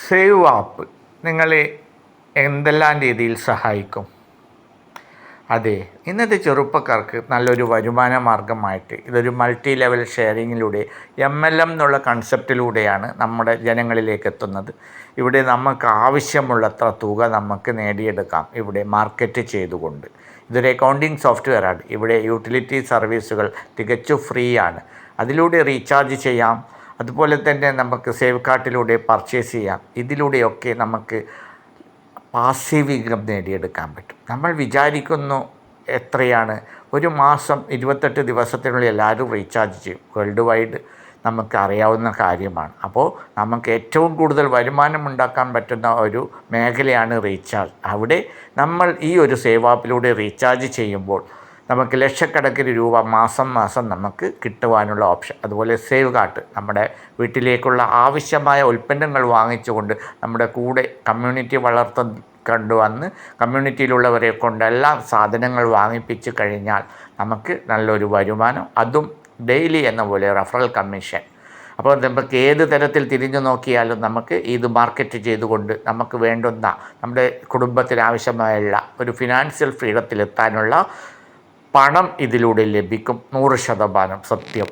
Save app നിങ്ങളെ എന്തെല്ലാം രീതിയിൽ സഹായിക്കും? അതെ, ഇന്നത്തെ ചെറുപ്പക്കാർക്ക് നല്ലൊരു വരുമാന മാർഗമായിട്ട് ഇതൊരു മൾട്ടി ലെവൽ ഷെയറിങ്ങിലൂടെ MLM എന്നുള്ള കൺസെപ്റ്റിലൂടെയാണ് നമ്മുടെ ജനങ്ങളിലേക്ക് എത്തുന്നത്. ഇവിടെ നമുക്ക് ആവശ്യമുള്ളത്ര തുക നമുക്ക് നേടിയെടുക്കാം ഇവിടെ മാർക്കറ്റ് ചെയ്തുകൊണ്ട്. ഇതൊരു അക്കൗണ്ടിങ് സോഫ്റ്റ്വെയറാണ്. ഇവിടെ യൂട്ടിലിറ്റി സർവീസുകൾ തികച്ചും ഫ്രീ ആണ്. അതിലൂടെ റീചാർജ് ചെയ്യാം. അതുപോലെ തന്നെ നമുക്ക് സേവ് കാർട്ടിലൂടെ പർച്ചേസ് ചെയ്യാം. ഇതിലൂടെയൊക്കെ നമുക്ക് പാസീവ് ഇൻകം നേടിയെടുക്കാൻ പറ്റും. നമ്മൾ വിചാരിക്കുന്നു എത്രയാണ്, ഒരു മാസം 28 ദിവസത്തിനുള്ളിൽ എല്ലാവരും റീചാർജ് ചെയ്യും. വേൾഡ് വൈഡ് നമുക്ക് അറിയാവുന്ന കാര്യമാണ്. അപ്പോൾ നമുക്ക് ഏറ്റവും കൂടുതൽ വരുമാനം ഉണ്ടാക്കാൻ പറ്റുന്ന ഒരു മേഖലയാണ് റീചാർജ്. അവിടെ നമ്മൾ ഈ ഒരു സേവ് ആപ്പിലൂടെ റീചാർജ് ചെയ്യുമ്പോൾ നമുക്ക് ലക്ഷക്കണക്കിന് രൂപ മാസം നമുക്ക് കിട്ടുവാനുള്ള ഓപ്ഷൻ. അതുപോലെ സേവ് കാർട്ട്, നമ്മുടെ വീട്ടിലേക്കുള്ള ആവശ്യമായ ഉൽപ്പന്നങ്ങൾ വാങ്ങിച്ചുകൊണ്ട് നമ്മുടെ കൂടെ കമ്മ്യൂണിറ്റി കൊണ്ടുവന്ന് കമ്മ്യൂണിറ്റിയിലുള്ളവരെ കൊണ്ടെല്ലാം സാധനങ്ങൾ വാങ്ങിപ്പിച്ച് കഴിഞ്ഞാൽ നമുക്ക് നല്ലൊരു വരുമാനം, അതും ഡെയിലി എന്ന പോലെ റഫറൽ കമ്മീഷൻ. അപ്പോൾ നമുക്ക് ഏത് തരത്തിൽ തിരിഞ്ഞു നോക്കിയാലും നമുക്ക് ഇത് മാർക്കറ്റ് ചെയ്തുകൊണ്ട് നമുക്ക് വേണ്ടുന്ന നമ്മുടെ കുടുംബത്തിന് ആവശ്യമായുള്ള ഒരു ഫിനാൻഷ്യൽ ഫ്രീഡത്തിലെത്താനുള്ള പണം ഇതിലൂടെ ലഭിക്കും. 100% സത്യം.